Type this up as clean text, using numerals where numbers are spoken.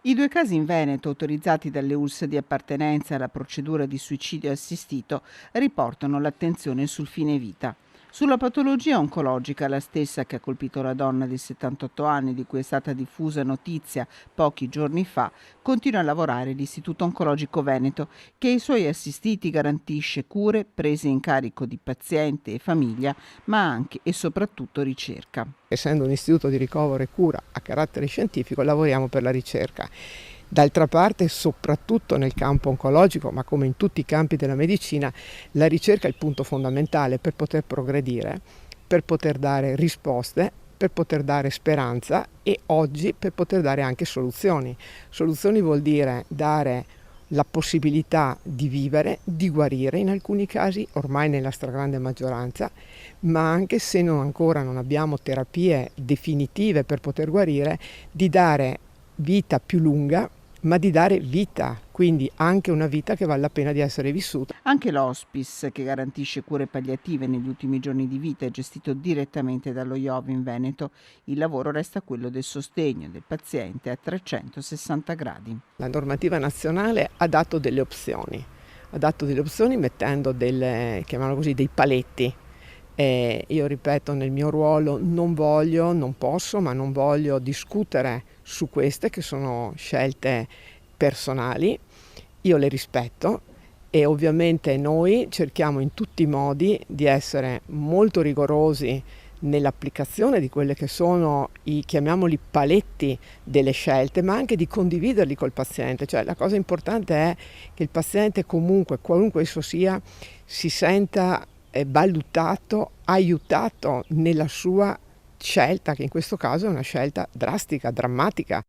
I due casi in Veneto, autorizzati dalle ULSS di appartenenza alla procedura di suicidio assistito, riportano l'attenzione sul fine vita. Sulla patologia oncologica, la stessa che ha colpito la donna di 78 anni di cui è stata diffusa notizia pochi giorni fa, continua a lavorare l'Istituto Oncologico Veneto, che ai suoi assistiti garantisce cure, prese in carico di paziente e famiglia, ma anche e soprattutto ricerca. Essendo un istituto di ricovero e cura a carattere scientifico, lavoriamo per la ricerca. D'altra parte, soprattutto nel campo oncologico, ma come in tutti i campi della medicina, la ricerca è il punto fondamentale per poter progredire, per poter dare risposte, per poter dare speranza e oggi per poter dare anche soluzioni. Soluzioni vuol dire dare la possibilità di vivere, di guarire in alcuni casi, ormai nella stragrande maggioranza, ma anche se ancora non abbiamo terapie definitive per poter guarire, di dare vita più lunga, ma di dare vita, quindi anche una vita che vale la pena di essere vissuta. Anche l'hospice, che garantisce cure palliative negli ultimi giorni di vita, è gestito direttamente dallo IOV in Veneto. Il lavoro resta quello del sostegno del paziente a 360 gradi. La normativa nazionale ha dato delle opzioni mettendo chiamiamolo così, dei paletti. Io ripeto, nel mio ruolo non voglio discutere su queste che sono scelte personali, io le rispetto e ovviamente noi cerchiamo in tutti i modi di essere molto rigorosi nell'applicazione di quelle che sono chiamiamoli paletti delle scelte, ma anche di condividerli col paziente. Cioè la cosa importante è che il paziente comunque, qualunque esso sia, si senta valutato, aiutato nella sua scelta, che in questo caso è una scelta drastica, drammatica.